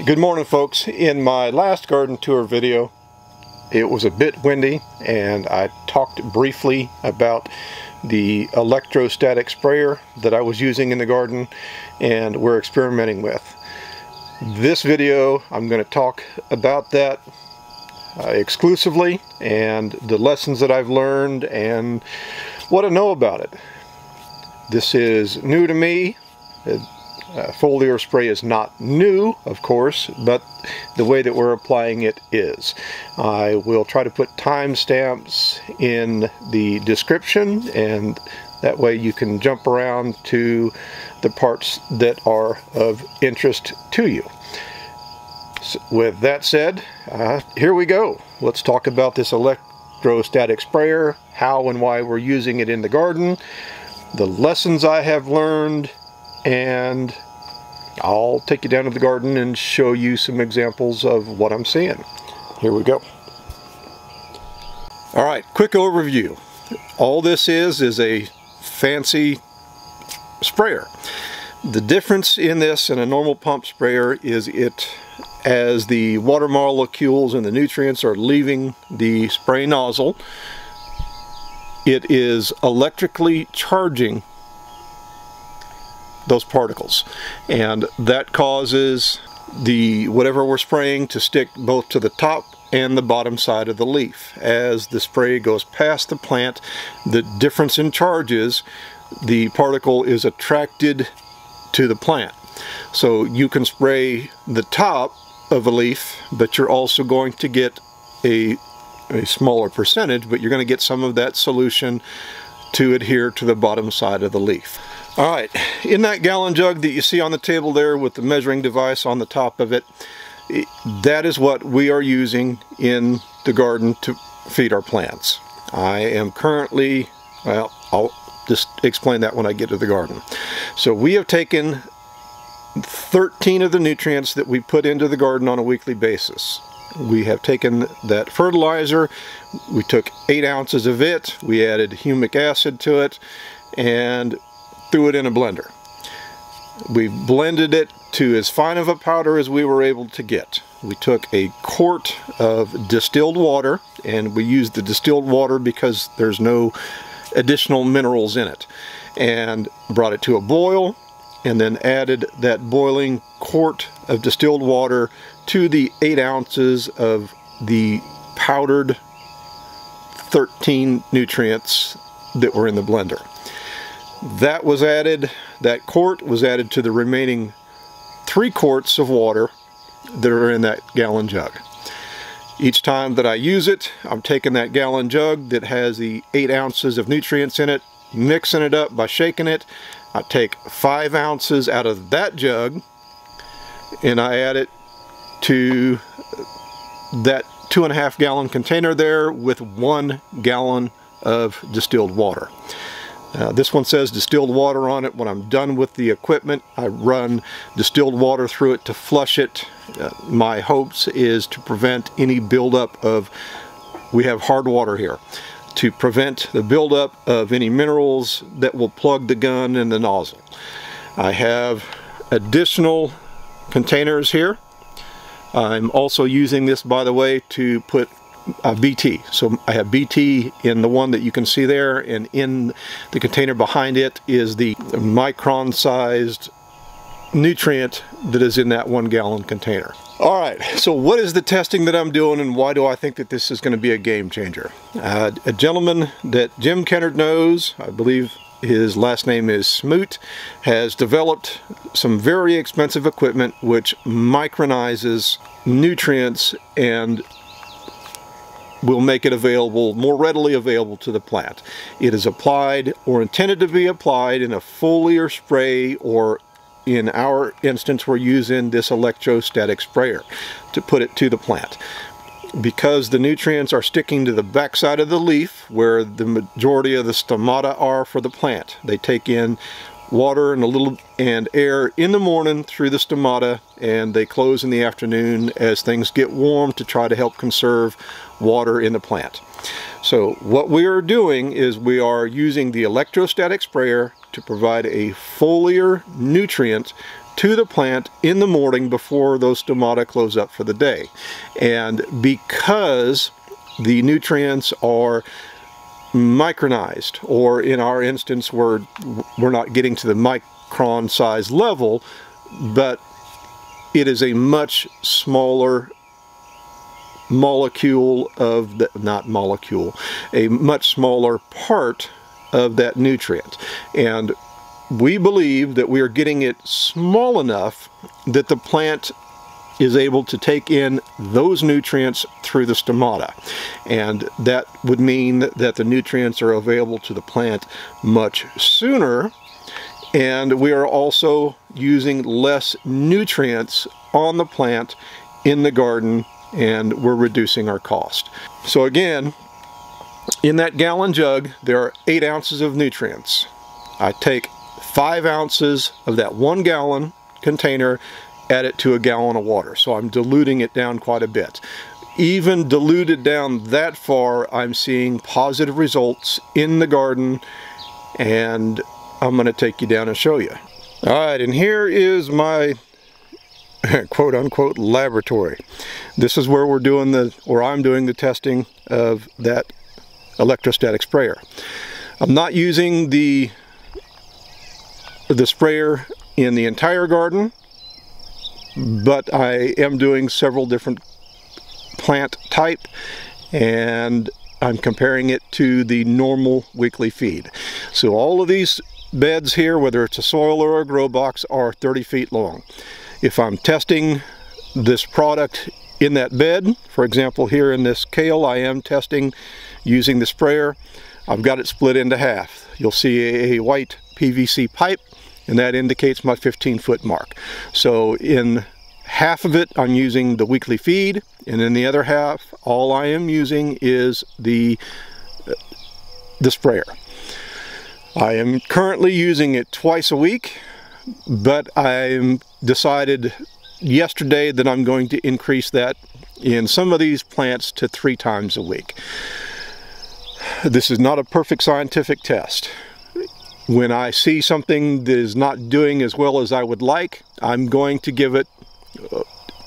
Good morning, folks. In my last garden tour video, it was a bit windy and I talked briefly about the electrostatic sprayer that I was using in the garden and we're experimenting with. This video, I'm going to talk about that exclusively and the lessons that I've learned and what I know about it. This is new to me. Foliar spray is not new, of course, but the way that we're applying it is. I will try to put timestamps in the description, and that way you can jump around to the parts that are of interest to you. So with that said, here we go. Let's talk about this electrostatic sprayer, how and why we're using it in the garden, the lessons I have learned, and I'll take you down to the garden and show you some examples of what I'm seeing. Here we go. Alright, quick overview. All this is a fancy sprayer. The difference in this and a normal pump sprayer is as the water molecules and the nutrients are leaving the spray nozzle, it is electrically charging those particles, and that causes the whatever we're spraying to stick both to the top and the bottom side of the leaf. As the spray goes past the plant, the difference in charges, the particle is attracted to the plant. So you can spray the top of a leaf, but you're also going to get a smaller percentage, but you're going to get some of that solution to adhere to the bottom side of the leaf. Alright, in that gallon jug that you see on the table there with the measuring device on the top of it, that is what we are using in the garden to feed our plants. I am currently, well, I'll just explain that when I get to the garden. So we have taken 13 of the nutrients that we put into the garden on a weekly basis. We have taken that fertilizer, we took 8 ounces of it, we added humic acid to it, and threw it in a blender. We blended it to as fine of a powder as we were able to get. We took a quart of distilled water, and we used the distilled water because there's no additional minerals in it, and brought it to a boil, and then added that boiling quart of distilled water to the 8 ounces of the powdered 13 nutrients that were in the blender. That was added, that quart was added to the remaining 3 quarts of water that are in that gallon jug. Each time that I use it, I'm taking that gallon jug that has the 8 ounces of nutrients in it, mixing it up by shaking it. I take 5 ounces out of that jug and I add it to that 2.5 gallon container there with 1 gallon of distilled water. This one says distilled water on it. When I'm done with the equipment, I run distilled water through it to flush it. My hopes is to prevent any buildup of, we have hard water here, to prevent the buildup of any minerals that will plug the gun and the nozzle. I have additional containers here. I'm also using this, by the way, to put BT. So I have BT in the one that you can see there, and in the container behind it is the micron-sized nutrient that is in that 1 gallon container. Alright, so what is the testing that I'm doing and why do I think that this is going to be a game changer? A gentleman that Jim Kennard knows, I believe his last name is Smoot, has developed some very expensive equipment which micronizes nutrients and will make it available, more readily available to the plant. It is applied or intended to be applied in a foliar spray, or in our instance we're using this electrostatic sprayer to put it to the plant. Because the nutrients are sticking to the backside of the leaf where the majority of the stomata are for the plant. They take in water and air in the morning through the stomata, and they close in the afternoon as things get warm to try to help conserve water in the plant. So what we are doing is we are using the electrostatic sprayer to provide a foliar nutrient to the plant in the morning before those stomata close up for the day. And because the nutrients are micronized, or in our instance we're not getting to the micron size level, but it is a much smaller molecule of the, not molecule, a much smaller part of that nutrient. And we believe that we are getting it small enough that the plant is able to take in those nutrients through the stomata. And that would mean that the nutrients are available to the plant much sooner, and we are also using less nutrients on the plant in the garden, and we're reducing our cost. So again, in that gallon jug there are 8 ounces of nutrients. I take 5 ounces of that 1 gallon container, add it to a gallon of water, so I'm diluting it down quite a bit. Even diluted down that far, I'm seeing positive results in the garden, and I'm going to take you down and show you. Alright, and here is my quote-unquote laboratory. This is where I'm doing the testing of that electrostatic sprayer. I'm not using the sprayer in the entire garden, but I am doing several different plant type, and I'm comparing it to the normal weekly feed. So all of these beds here, whether it's a soil or a grow box, are 30 feet long. If I'm testing this product in that bed, for example here in this kale, I am testing using the sprayer. I've got it split into half. You'll see a white PVC pipe, and that indicates my 15-foot mark. So in half of it I'm using the weekly feed, and in the other half all I am using is the sprayer. I am currently using it twice a week, but I decided yesterday that I'm going to increase that in some of these plants to 3 times a week. This is not a perfect scientific test. When I see something that is not doing as well as I would like, I'm going to give it,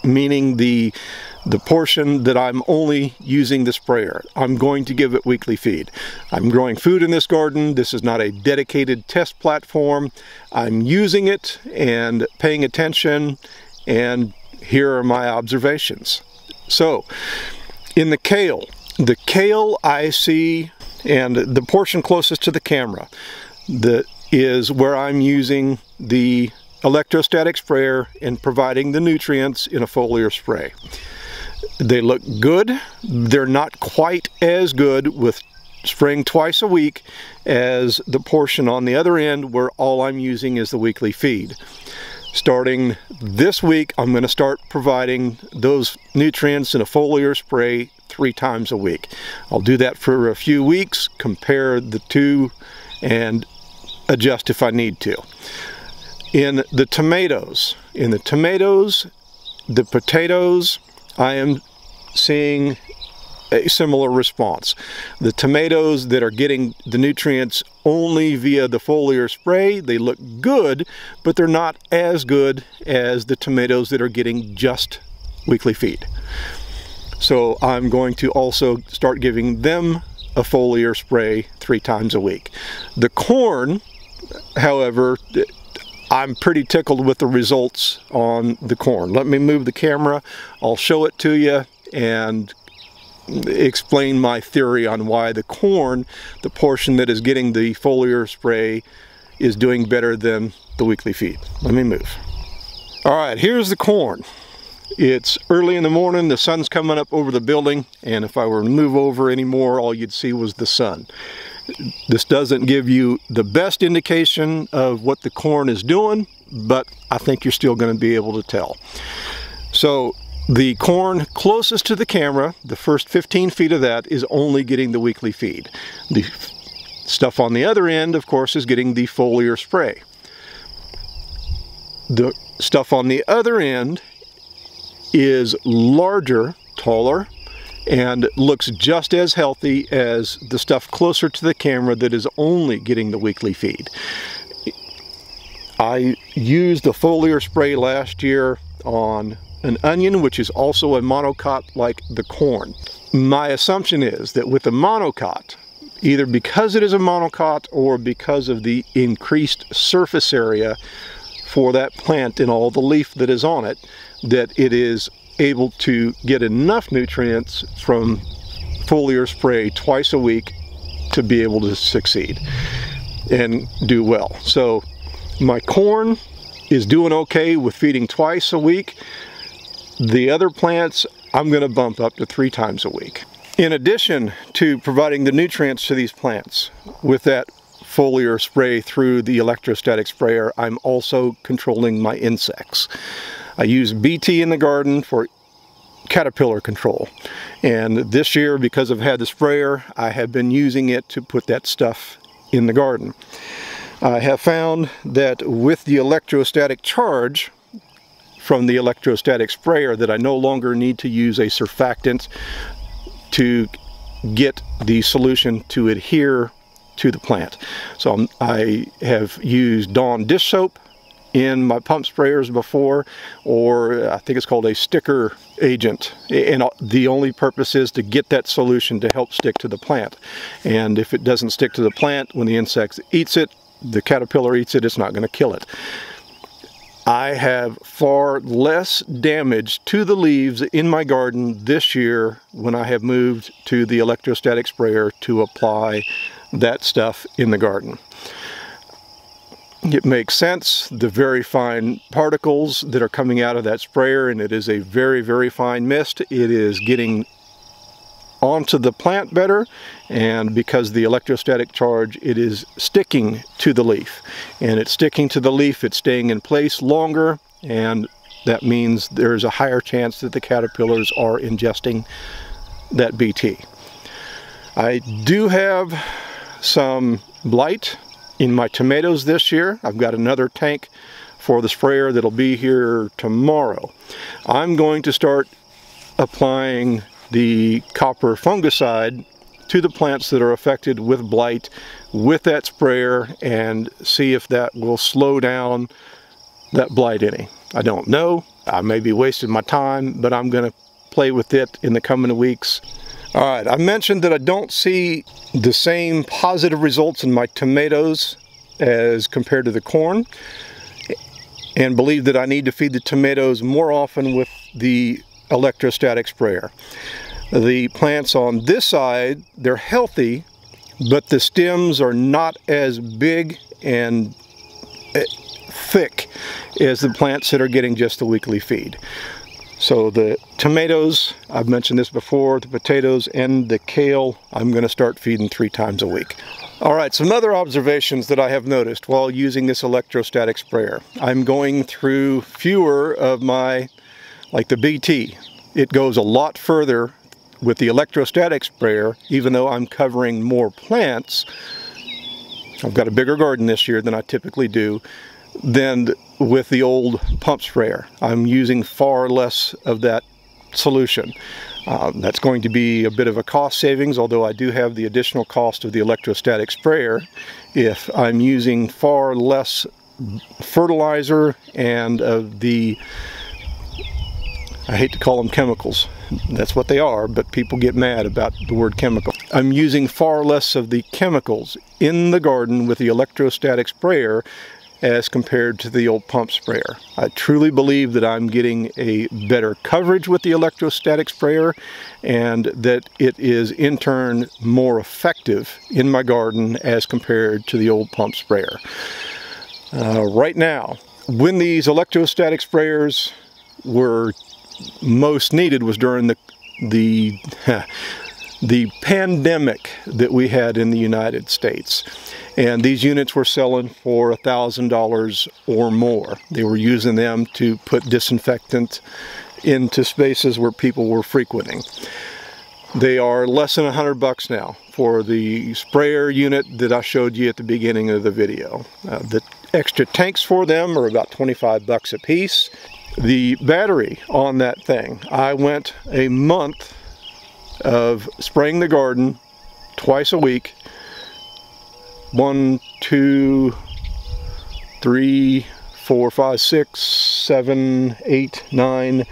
meaning the portion that I'm only using the sprayer, I'm going to give it weekly feed. I'm growing food in this garden. This is not a dedicated test platform. I'm using it and paying attention, and here are my observations. So in the kale I see, and the portion closest to the camera, that is where I'm using the electrostatic sprayer and providing the nutrients in a foliar spray. They look good. They're not quite as good with spraying twice a week as the portion on the other end where all I'm using is the weekly feed. Starting this week, I'm going to start providing those nutrients in a foliar spray 3 times a week. I'll do that for a few weeks, compare the two, and adjust if I need to. In the tomatoes, the potatoes, I am seeing a similar response. The tomatoes that are getting the nutrients only via the foliar spray, they look good, but they're not as good as the tomatoes that are getting just weekly feed. So I'm going to also start giving them a foliar spray 3 times a week. The corn, however, I'm pretty tickled with the results on the corn. Let me move the camera, I'll show it to you and explain my theory on why the corn, the portion that is getting the foliar spray, is doing better than the weekly feed. Let me move. Alright, here's the corn. It's early in the morning, the sun's coming up over the building, and if I were to move over anymore, all you'd see was the sun. This doesn't give you the best indication of what the corn is doing, but I think you're still going to be able to tell. So the corn closest to the camera, the first 15 feet of that, is only getting the weekly feed. The stuff on the other end, of course, is getting the foliar spray. The stuff on the other end is larger, taller, and looks just as healthy as the stuff closer to the camera that is only getting the weekly feed. I used the foliar spray last year on an onion, which is also a monocot like the corn. My assumption is that with the monocot, either because it is a monocot or because of the increased surface area for that plant and all the leaf that is on it, that it is able to get enough nutrients from foliar spray twice a week to be able to succeed and do well. So my corn is doing okay with feeding twice a week. The other plants I'm going to bump up to 3 times a week. In addition to providing the nutrients to these plants with that foliar spray through the electrostatic sprayer, I'm also controlling my insects. I use BT in the garden for caterpillar control, and this year, because I've had the sprayer, I have been using it to put that stuff in the garden. I have found that with the electrostatic charge from the electrostatic sprayer that I no longer need to use a surfactant to get the solution to adhere to the plant. So I have used Dawn dish soap in my pump sprayers before, or I think it's called a sticker agent, and the only purpose is to get that solution to help stick to the plant. And if it doesn't stick to the plant, when the insect eats it, the caterpillar eats it, it's not going to kill it. I have far less damage to the leaves in my garden this year when I have moved to the electrostatic sprayer to apply that stuff in the garden. It makes sense, the very fine particles that are coming out of that sprayer, and it is a very, very fine mist. It is getting onto the plant better, and because the electrostatic charge, it is sticking to the leaf. And it's sticking to the leaf, it's staying in place longer, and that means there's a higher chance that the caterpillars are ingesting that BT. I do have some blight in my tomatoes this year. I've got another tank for the sprayer that'll be here tomorrow. I'm going to start applying the copper fungicide to the plants that are affected with blight with that sprayer and see if that will slow down that blight any. I don't know. I may be wasting my time, but I'm going to play with it in the coming weeks. Alright, I mentioned that I don't see the same positive results in my tomatoes as compared to the corn, and believe that I need to feed the tomatoes more often with the electrostatic sprayer. The plants on this side, they're healthy, but the stems are not as big and thick as the plants that are getting just the weekly feed. So the tomatoes, I've mentioned this before, the potatoes and the kale, I'm going to start feeding 3 times a week. All right, some other observations that I have noticed while using this electrostatic sprayer. I'm going through fewer of my, like the BT. It goes a lot further with the electrostatic sprayer, even though I'm covering more plants. I've got a bigger garden this year than I typically do, than with the old pump sprayer. I'm using far less of that solution. That's going to be a bit of a cost savings, although I do have the additional cost of the electrostatic sprayer if I'm using far less fertilizer and of the, I hate to call them chemicals, that's what they are, but people get mad about the word chemical. I'm using far less of the chemicals in the garden with the electrostatic sprayer as compared to the old pump sprayer. I truly believe that I'm getting a better coverage with the electrostatic sprayer, and that it is in turn more effective in my garden as compared to the old pump sprayer. Right now, when these electrostatic sprayers were most needed was during the pandemic that we had in the United States. And these units were selling for $1,000 or more. They were using them to put disinfectant into spaces where people were frequenting. They are less than $100 now for the sprayer unit that I showed you at the beginning of the video. The extra tanks for them are about $25 a piece. The battery on that thing, I went a month of spraying the garden twice a week, 1, 2, 3, 4, 5, 6, 7, 8, 9,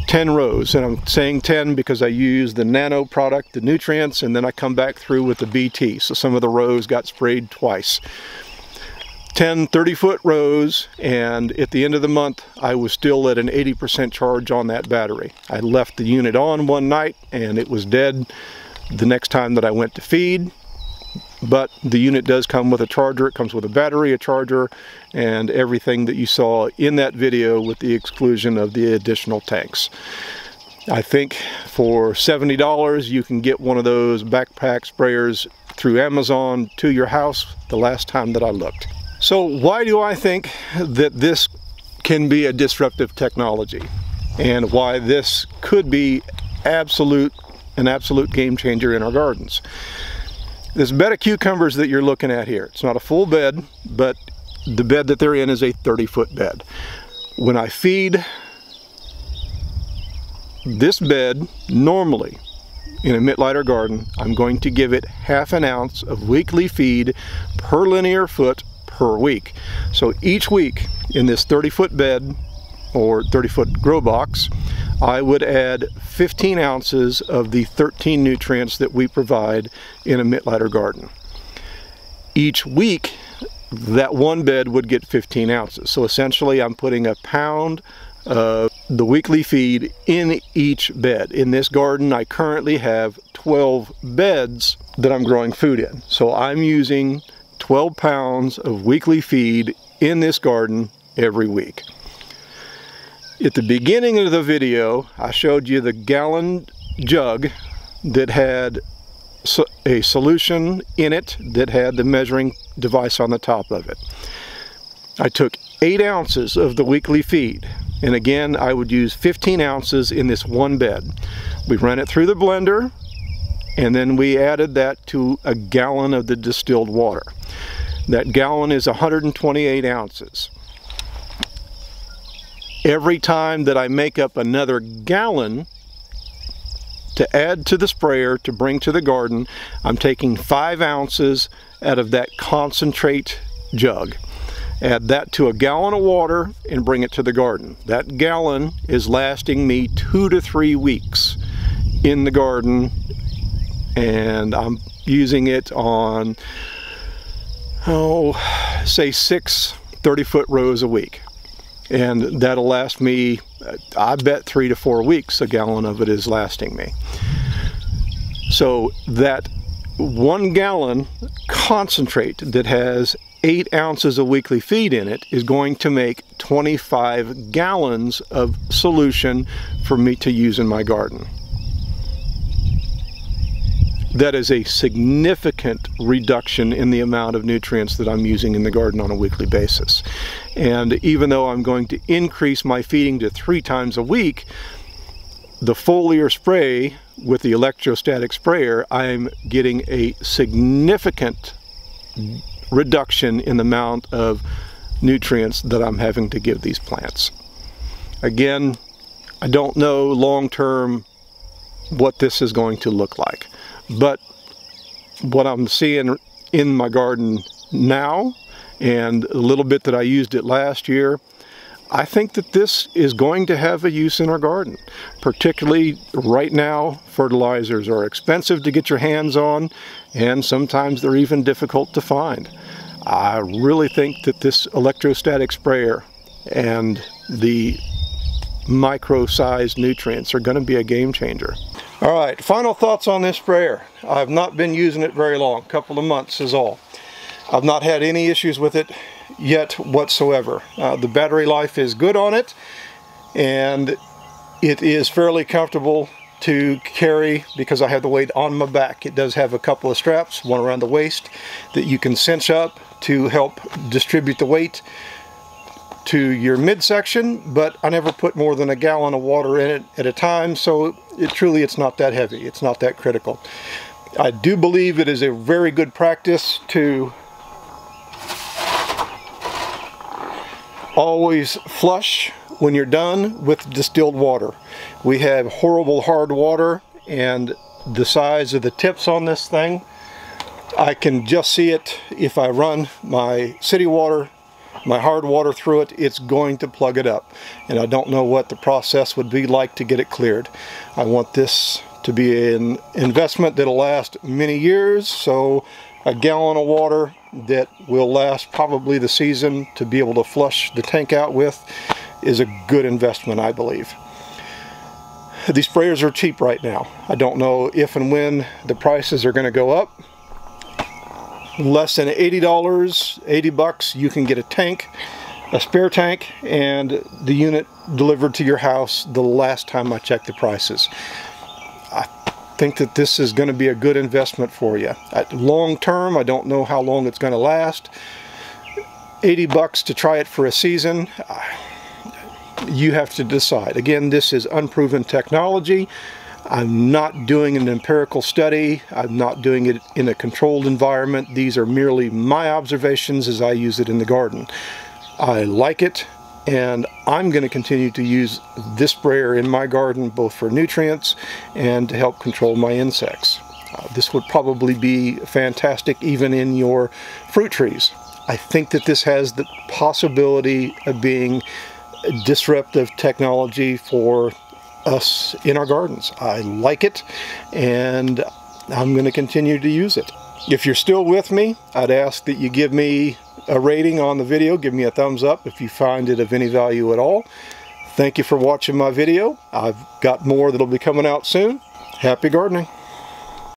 10 rows. And I'm saying 10 because I use the nano product, the nutrients, and then I come back through with the BT. So some of the rows got sprayed twice. 10 30-foot rows, and at the end of the month I was still at an 80% charge on that battery. I left the unit on one night and it was dead the next time that I went to feed. But the unit does come with a charger. It comes with a battery, a charger, and everything that you saw in that video with the exclusion of the additional tanks. I think for $70 you can get one of those backpack sprayers through Amazon to your house the last time that I looked. So why do I think that this can be a disruptive technology, and why this could be an absolute game changer in our gardens? This bed of cucumbers that you're looking at here, it's not a full bed, but the bed that they're in is a 30-foot bed. When I feed this bed normally in a Mittleider garden, I'm going to give it ½ an ounce of weekly feed per linear foot per week. So each week in this 30-foot bed or 30-foot grow box, I would add 15 ounces of the 13 nutrients that we provide in a Mittleider garden. Each week, that one bed would get 15 ounces. So essentially, I'm putting a pound of the weekly feed in each bed. In this garden, I currently have 12 beds that I'm growing food in. So I'm using 12 pounds of weekly feed in this garden every week. At the beginning of the video, I showed you the gallon jug that had a solution in it that had the measuring device on the top of it. I took 8 ounces of the weekly feed, and again I would use 15 ounces in this one bed. We ran it through the blender, and then we added that to a gallon of the distilled water. That gallon is 128 ounces. Every time that I make up another gallon to add to the sprayer to bring to the garden, I'm taking 5 ounces out of that concentrate jug. Add that to a gallon of water and bring it to the garden. That gallon is lasting me 2 to 3 weeks in the garden, and I'm using it on, say 6 30-foot rows a week. And that'll last me, I bet 3 to 4 weeks, a gallon of it is lasting me. So that 1 gallon concentrate that has 8 ounces of weekly feed in it is going to make 25 gallons of solution for me to use in my garden. That is a significant reduction in the amount of nutrients that I'm using in the garden on a weekly basis. And even though I'm going to increase my feeding to 3 times a week, the foliar spray with the electrostatic sprayer, I'm getting a significant reduction in the amount of nutrients that I'm having to give these plants. Again, I don't know long-term what this is going to look like. But what I'm seeing in my garden now, and a little bit that I used it last year, I think that this is going to have a use in our garden. Particularly right now, fertilizers are expensive to get your hands on, and sometimes they're even difficult to find. I really think that this electrostatic sprayer and the micro-sized nutrients are going to be a game changer. All right, final thoughts on this sprayer. I've not been using it very long, a couple of months is all. I've not had any issues with it yet whatsoever. The battery life is good on it, and it is fairly comfortable to carry because I have the weight on my back. It does have a couple of straps, one around the waist, that you can cinch up to help distribute the weight to your midsection, but I never put more than a gallon of water in it at a time, so it's not that heavy. It's not that critical. I do believe it is a very good practice to always flush when you're done with distilled water. We have horrible hard water, and the size of the tips on this thing, I can just see it if I run my city water my hard water through it, it's going to plug it up. And I don't know what the process would be like to get it cleared. I want this to be an investment that'll last many years, so a gallon of water that will last probably the season to be able to flush the tank out with is a good investment, I believe. These sprayers are cheap right now. I don't know if and when the prices are going to go up. Less than $80, 80 bucks, you can get a tank, a spare tank, and the unit delivered to your house the last time I checked the prices. I think that this is going to be a good investment for you. Long term, I don't know how long it's going to last. 80 bucks to try it for a season. You have to decide. Again, this is unproven technology. I'm not doing an empirical study. I'm not doing it in a controlled environment. These are merely my observations as I use it in the garden. I like it, and I'm going to continue to use this sprayer in my garden both for nutrients and to help control my insects. This would probably be fantastic even in your fruit trees. I think that this has the possibility of being disruptive technology for us in our gardens. I like it, and I'm going to continue to use it. If you're still with me, I'd ask that you give me a rating on the video. Give me a thumbs up if you find it of any value at all. Thank you for watching my video. I've got more that'll be coming out soon. Happy gardening.